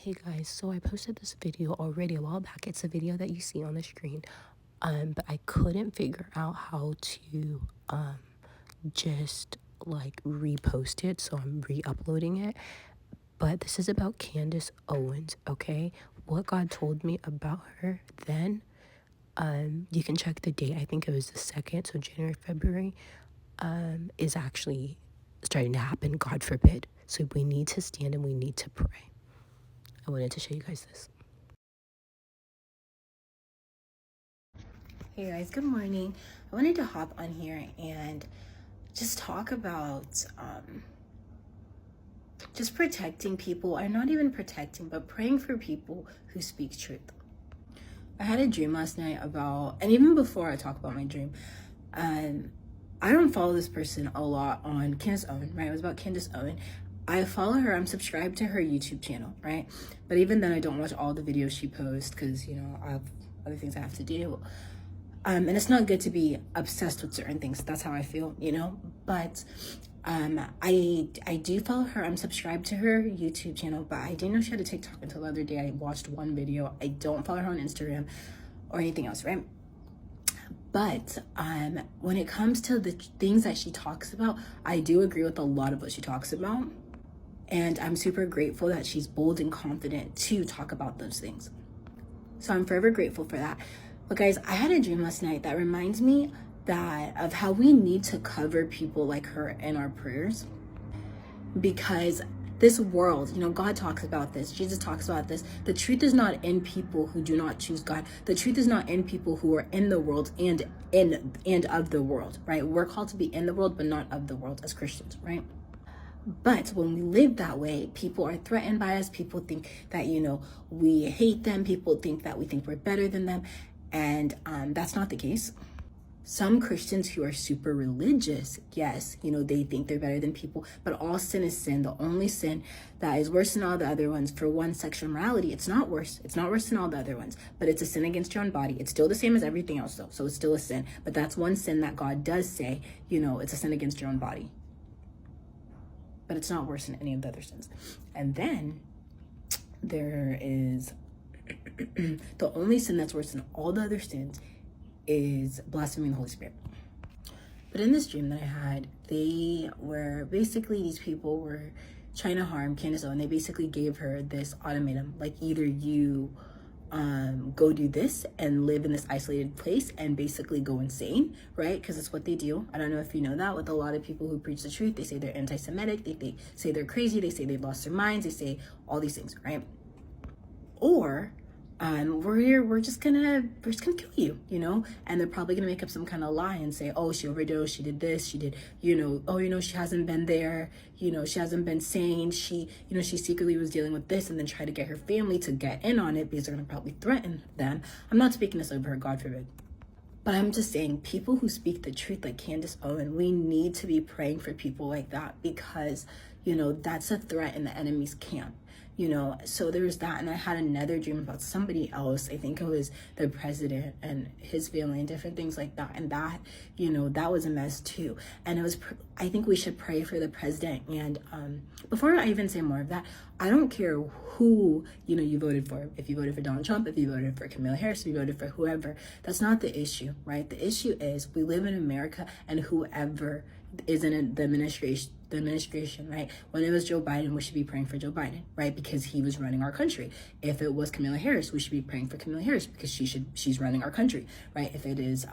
Hey guys, so I posted this video already a while back. It's a video that you see on the screen. But I couldn't figure out how to just like repost it, so I'm re-uploading it. But this is about Candace Owens, okay? What God told me about her then. You can check the date. I think it was the 2nd, so January, February, is actually starting to happen, God forbid. So we need to stand and we need to pray. I wanted to show you guys this. Hey guys, good morning. I wanted to hop on here and just talk about just protecting people, or not even protecting, but praying for people who speak truth. I had a dream last night about, and even before I talk about my dream, I don't follow this person a lot on Candace Owen, right? It was about Candace Owen. I follow her, I'm subscribed to her YouTube channel, right? But even then I don't watch all the videos she posts because, you know, I have other things I have to do. And it's not good to be obsessed with certain things. That's how I feel, you know? But I do follow her. I'm subscribed to her YouTube channel, but I didn't know she had a TikTok until the other day. I watched one video. I don't follow her on Instagram or anything else, right? But when it comes to the things that she talks about, I do agree with a lot of what she talks about. And I'm super grateful that she's bold and confident to talk about those things. So I'm forever grateful for that. But guys, I had a dream last night that reminds me of how we need to cover people like her in our prayers. Because this world, you know, God talks about this, Jesus talks about this. The truth is not in people who do not choose God. The truth is not in people who are in the world and of the world, right? We're called to be in the world, but not of the world as Christians, right? But when we live that way, people are threatened by us. People think that, you know, we hate them. People think that we think we're better than them. And that's not the case. Some Christians who are super religious, yes, you know, they think they're better than people, but all sin is sin. The only sin that is worse than all the other ones, for one, sexual immorality, it's not worse. It's not worse than all the other ones, but it's a sin against your own body. It's still the same as everything else though. So it's still a sin, but that's one sin that God does say, you know, it's a sin against your own body. But it's not worse than any of the other sins. And then there is the only sin that's worse than all the other sins is blaspheming the Holy Spirit. But in this dream that I had, they were basically, these people were trying to harm Candace Owen. They basically gave her this ultimatum, like either you go do this and live in this isolated place and basically go insane, right? Because it's what they do. I don't know if you know that with a lot of people who preach the truth. They say they're anti-Semitic, they say they're crazy, they say they've lost their minds, they say all these things, right? Or we're just gonna kill you, you know? And they're probably gonna make up some kind of lie and say, oh, she overdosed, she did this, she did, you know, oh, you know, she hasn't been there, you know, she hasn't been sane, she, you know, she secretly was dealing with this, and then try to get her family to get in on it because they're gonna probably threaten them. I'm not speaking this over her, God forbid. But I'm just saying, people who speak the truth like Candace Owen, we need to be praying for people like that because, you know, that's a threat in the enemy's camp. You know, so there's that. And I had another dream about somebody else. I think it was the president and his family and different things like that. And that, you know, that was a mess too. And it was, I think we should pray for the president. And before I even say more of that, I don't care who, you know, you voted for. If you voted for Donald Trump, if you voted for Kamala Harris, if you voted for whoever, that's not the issue, right? The issue is we live in America, and whoever is in the administration, right? When it was Joe Biden, we should be praying for Joe Biden, right? Because he was running our country. If it was Kamala Harris, we should be praying for Kamala Harris because she's running our country, right? If it is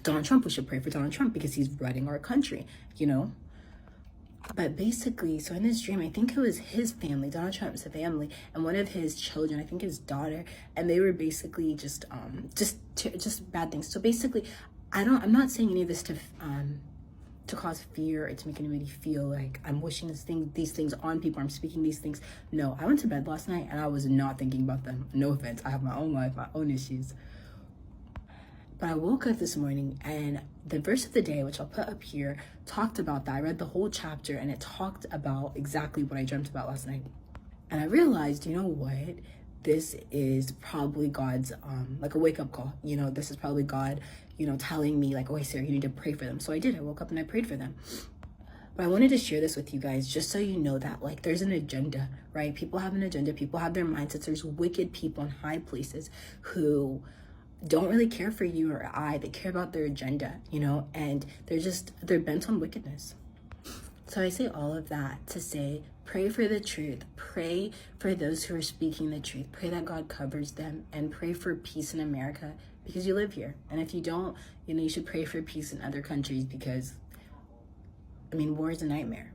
Donald Trump, we should pray for Donald Trump because he's running our country, you know? But basically, so in this dream, I think it was his family, Donald Trump's family, and one of his children, I think his daughter, and they were basically just bad things. So basically, I'm not saying any of this to cause fear or to make anybody feel like I'm wishing these things on people, I'm speaking these things. No, I went to bed last night and I was not thinking about them. No offense, I have my own life, my own issues. But I woke up this morning and the verse of the day, which I'll put up here, talked about that. I read the whole chapter and it talked about exactly what I dreamt about last night. And I realized, you know what? This is probably God's, like a wake-up call. You know, this is probably God, you know, telling me like, oh, hey, Sarah, you need to pray for them. So I did. I woke up and I prayed for them. But I wanted to share this with you guys just so you know that, like, there's an agenda, right? People have an agenda. People have their mindsets. There's wicked people in high places who don't really care for you or I. They care about their agenda, you know, and they're bent on wickedness. So I say all of that to say, pray for the truth. Pray for those who are speaking the truth. Pray that God covers them, and pray for peace in America because you live here. And if you don't, you know, you should pray for peace in other countries because, I mean, war is a nightmare.